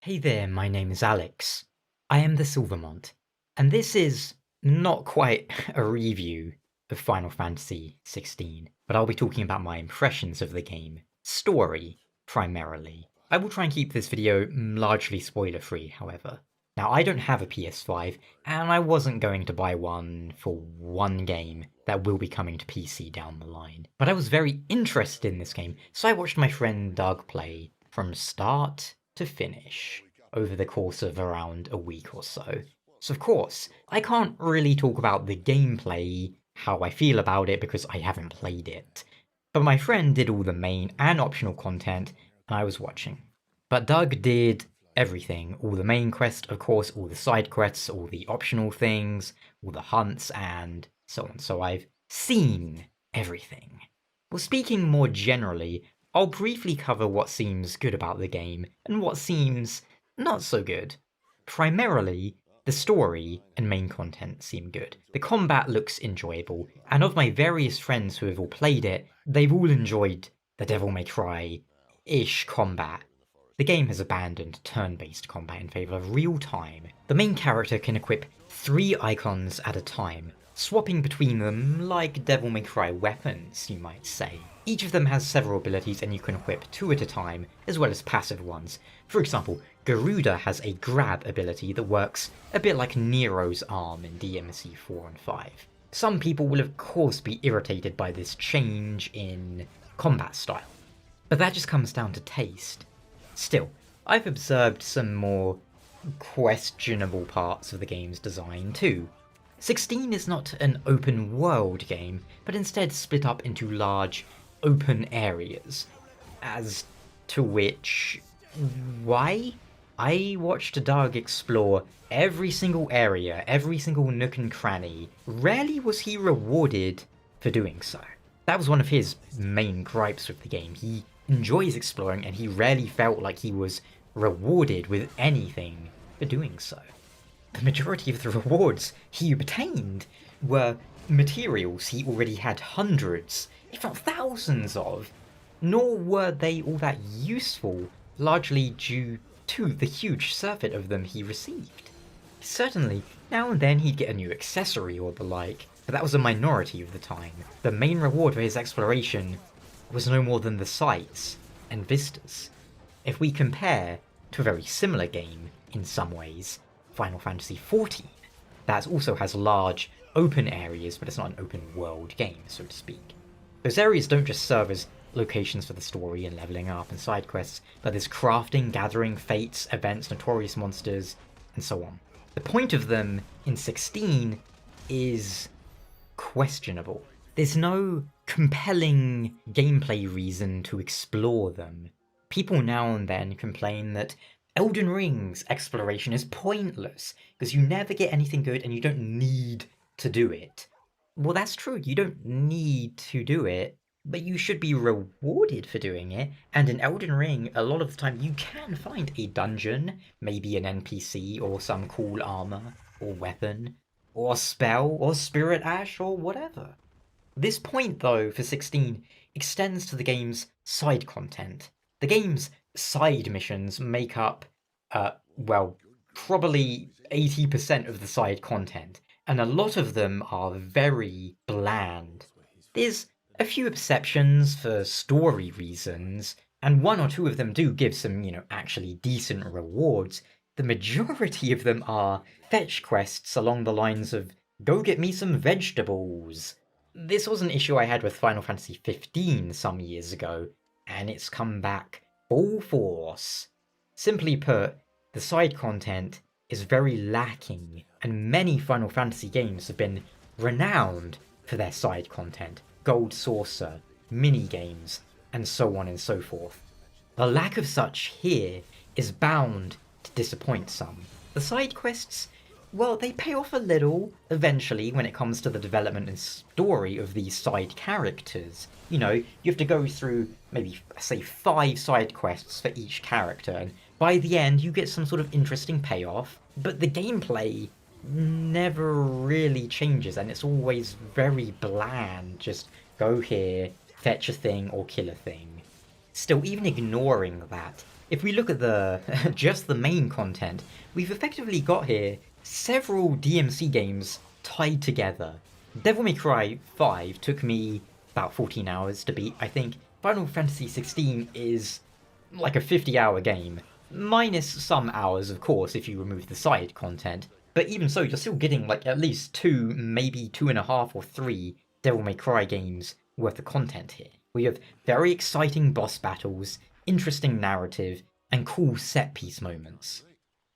Hey there, my name is Alex. I am the Silver Mont, and this is not quite a review of Final Fantasy XVI, but I'll be talking about my impressions of the game, story, primarily. I will try and keep this video largely spoiler-free, however. Now, I don't have a PS5, and I wasn't going to buy one for one game that will be coming to PC down the line. But I was very interested in this game, so I watched my friend Doug play from start to finish over the course of around a week or so. So of course, I can't really talk about the gameplay, how I feel about it, because I haven't played it. But my friend did all the main and optional content, and I was watching. But Doug did everything, all the main quests, of course, all the side quests, all the optional things, all the hunts, and so on. So I've seen everything. Well, speaking more generally, I'll briefly cover what seems good about the game and what seems not so good. Primarily, the story and main content seem good. The combat looks enjoyable, and of my various friends who have all played it, they've all enjoyed the Devil May Cry-ish combat. The game has abandoned turn-based combat in favour of real-time. The main character can equip 3 icons at a time, swapping between them like Devil May Cry weapons, you might say. Each of them has several abilities and you can equip 2 at a time, as well as passive ones. For example, Garuda has a grab ability that works a bit like Nero's arm in DMC 4 and 5. Some people will of course be irritated by this change in combat style, but that just comes down to taste. Still, I've observed some more questionable parts of the game's design too. 16 is not an open world game, but instead split up into large open areas. As to which, why? I watched Doug explore every single area, every single nook and cranny. Rarely was he rewarded for doing so. That was one of his main gripes with the game. He enjoys exploring and he rarely felt like he was rewarded with anything for doing so. The majority of the rewards he obtained were materials he already had hundreds, if not thousands of, nor were they all that useful, largely due to the huge surfeit of them he received. Certainly, now and then he'd get a new accessory or the like, but that was a minority of the time. The main reward for his exploration was no more than the sights and vistas. If we compare to a very similar game, in some ways, Final Fantasy XIV, that also has large open areas, but it's not an open world game, so to speak. Those areas don't just serve as locations for the story and leveling up and side quests, but there's crafting, gathering, fates, events, notorious monsters, and so on. The point of them in 16 is questionable. There's no compelling gameplay reason to explore them. People now and then complain that Elden Ring's exploration is pointless, because you never get anything good and you don't need to do it. Well, that's true, you don't need to do it, but you should be rewarded for doing it, and in Elden Ring, a lot of the time you can find a dungeon, maybe an NPC, or some cool armor, or weapon, or spell, or spirit ash, or whatever. This point, though, for 16, extends to the game's side content. The game's side missions make up, well, probably 80% of the side content, and a lot of them are very bland. There's a few exceptions for story reasons, and 1 or 2 of them do give some, actually decent rewards. The majority of them are fetch quests along the lines of, go get me some vegetables. This was an issue I had with Final Fantasy XV some years ago, and it's come back full force. Simply put, the side content is very lacking, and many Final Fantasy games have been renowned for their side content, Gold Saucer, mini-games, and so on and so forth. The lack of such here is bound to disappoint some. The side quests, well, they pay off a little, eventually, when it comes to the development and story of these side characters. You have to go through, maybe, say, 5 side quests for each character, and by the end you get some sort of interesting payoff, but the gameplay never really changes, and it's always very bland. Just go here, fetch a thing, or kill a thing. Still, even ignoring that, if we look at the just the main content, we've effectively got here several DMC games tied together. Devil May Cry 5 took me about 14 hours to beat, I think. Final Fantasy XVI is like a 50-hour game, minus some hours, of course, if you remove the side content. But even so, you're still getting like at least 2, maybe 2.5 or 3 Devil May Cry games worth of content here. We have very exciting boss battles, interesting narrative, and cool set-piece moments.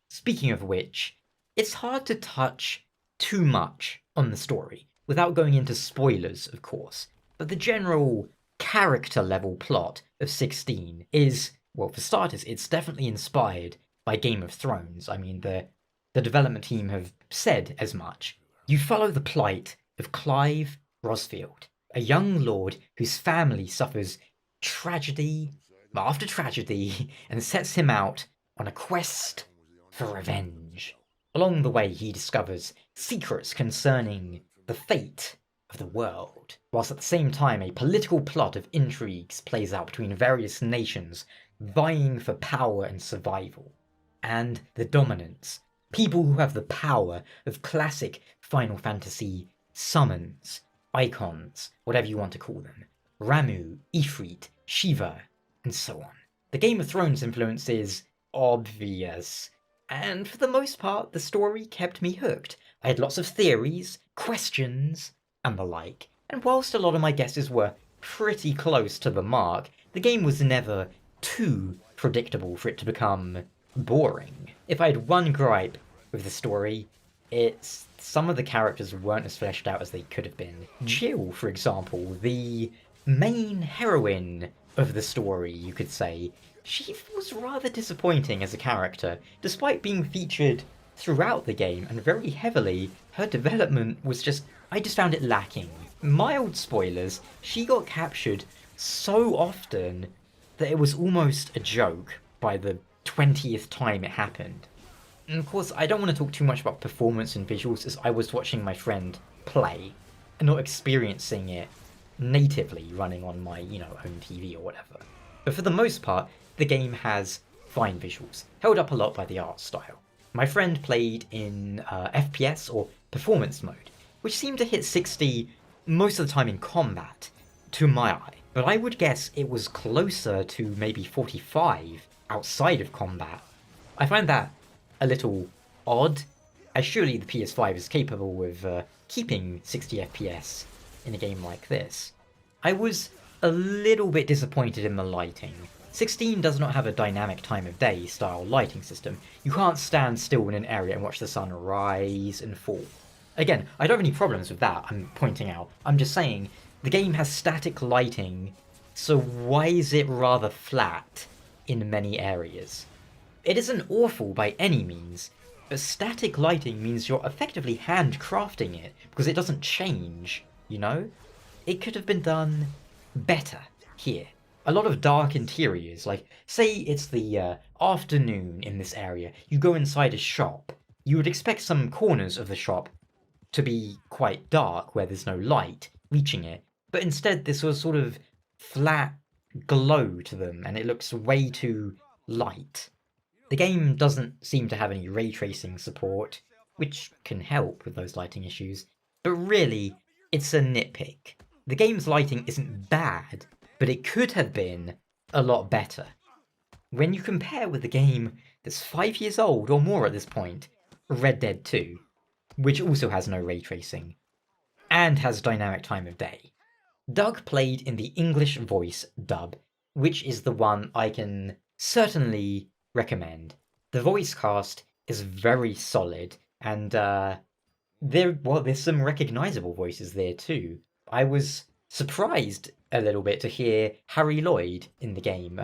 Speaking of which, it's hard to touch too much on the story, without going into spoilers, of course, but the general character-level plot of 16 is, well, for starters, it's definitely inspired by Game of Thrones. I mean, the development team have said as much. You follow the plight of Clive Rosfield, a young lord whose family suffers tragedy after tragedy and sets him out on a quest for revenge. Along the way, he discovers secrets concerning the fate of the world, whilst at the same time a political plot of intrigues plays out between various nations vying for power and survival, and the dominance. People who have the power of classic Final Fantasy summons, icons, whatever you want to call them. Ramuh, Ifrit, Shiva, and so on. The Game of Thrones influence is obvious, and for the most part, the story kept me hooked. I had lots of theories, questions, and the like, and whilst a lot of my guesses were pretty close to the mark, the game was never too predictable for it to become boring. If I had one gripe with the story, it's some of the characters weren't as fleshed out as they could have been. Jill, for example, the main heroine of the story, you could say, she was rather disappointing as a character. Despite being featured throughout the game and very heavily, her development was just, I just found it lacking. Mild spoilers, she got captured so often that it was almost a joke by the 20th time it happened. And of course, I don't want to talk too much about performance and visuals as I was watching my friend play and not experiencing it natively running on my, home TV or whatever. But for the most part, the game has fine visuals, held up a lot by the art style. My friend played in FPS or performance mode, which seemed to hit 60 most of the time in combat, to my eye. But I would guess it was closer to maybe 45 outside of combat. I find that a little odd, as surely the PS5 is capable of keeping 60 FPS in a game like this. I was a little bit disappointed in the lighting. 16 does not have a dynamic time of day style lighting system. You can't stand still in an area and watch the sun rise and fall. Again, I don't have any problems with that, I'm pointing out. I'm just saying, the game has static lighting, so why is it rather flat in many areas? It isn't awful by any means, but static lighting means you're effectively handcrafting it, because it doesn't change, It could have been done better here. A lot of dark interiors, like, say it's the afternoon in this area, you go inside a shop, you would expect some corners of the shop to be quite dark where there's no light reaching it, but instead this was sort of flat glow to them, and it looks way too light. The game doesn't seem to have any ray tracing support, which can help with those lighting issues, but really, it's a nitpick. The game's lighting isn't bad, but it could have been a lot better. When you compare with the game that's 5 years old or more at this point, Red Dead 2, which also has no ray tracing, and has dynamic time of day. Doug played in the English voice dub, which is the one I can certainly recommend. The voice cast is very solid, and there's some recognizable voices there too. I was surprised a little bit to hear Harry Lloyd in the game.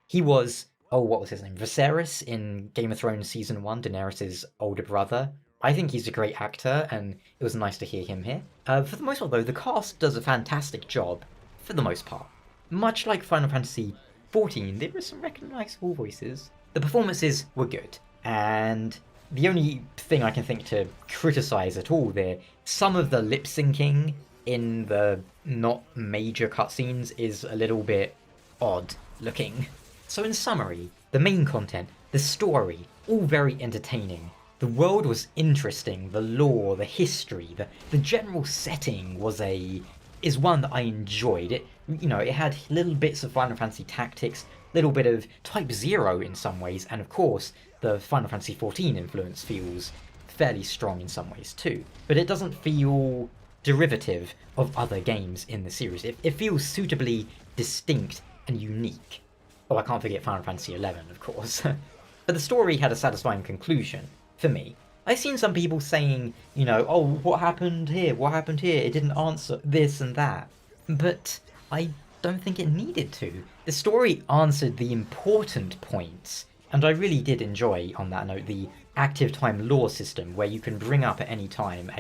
He was, what was his name? Viserys in Game of Thrones Season 1, Daenerys' older brother. I think he's a great actor, and it was nice to hear him here. For the most part, though, the cast does a fantastic job, for the most part. Much like Final Fantasy XIV, there are some recognizable voices. The performances were good, and the only thing I can think to criticize at all there, some of the lip syncing in the not major cutscenes is a little bit odd looking. So in summary, The main content, the story, all very entertaining. The world was interesting, the lore, the history, the general setting is one that I enjoyed. It had little bits of Final Fantasy Tactics, little bit of Type 0 in some ways, and of course, the Final Fantasy XIV influence feels fairly strong in some ways too. But it doesn't feel derivative of other games in the series. It feels suitably distinct and unique. Oh, I can't forget Final Fantasy XI, of course. But the story had a satisfying conclusion, for me. I've seen some people saying, oh, what happened here? What happened here? It didn't answer this and that. But I don't think it needed to. The story answered the important points, and I really did enjoy, on that note, the active time lore system, where you can bring up at any time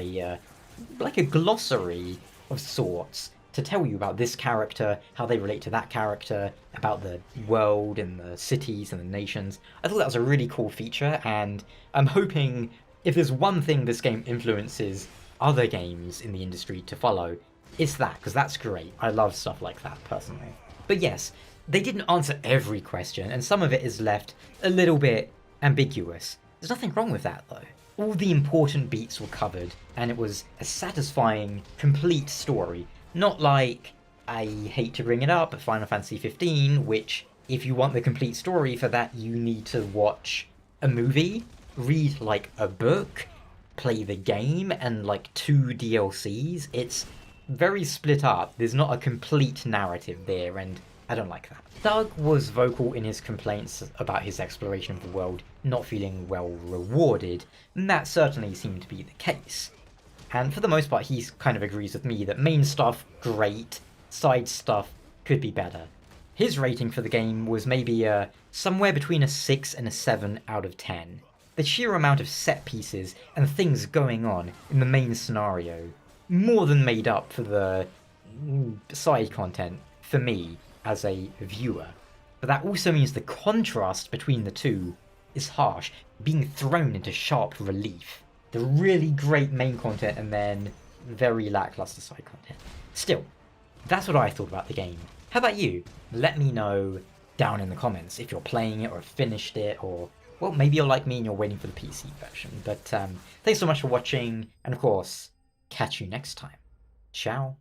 like a glossary of sorts to tell you about this character, how they relate to that character, about the world and the cities and the nations. I thought that was a really cool feature, and I'm hoping if there's one thing this game influences other games in the industry to follow, it's that, because that's great. I love stuff like that, personally. But yes, they didn't answer every question, and some of it is left a little bit ambiguous. There's nothing wrong with that, though. All the important beats were covered, and it was a satisfying, complete story. Not like, I hate to bring it up, but Final Fantasy XV, which, if you want the complete story for that, you need to watch a movie, read, like, a book, play the game, and, like, 2 DLCs. It's very split up. There's not a complete narrative there, and I don't like that. Doug was vocal in his complaints about his exploration of the world not feeling well rewarded, and that certainly seemed to be the case. And for the most part, he kind of agrees with me that main stuff, great, side stuff, could be better. His rating for the game was maybe somewhere between a 6 and a 7 out of 10. The sheer amount of set pieces and things going on in the main scenario more than made up for the side content for me as a viewer. But that also means the contrast between the two is harsh, being thrown into sharp relief. The really great main content and then very lackluster side content. Still, that's what I thought about the game. How about you? Let me know down in the comments if you're playing it or finished it, or, well, maybe you're like me and you're waiting for the PC version. But thanks so much for watching, and of course, catch you next time. Ciao.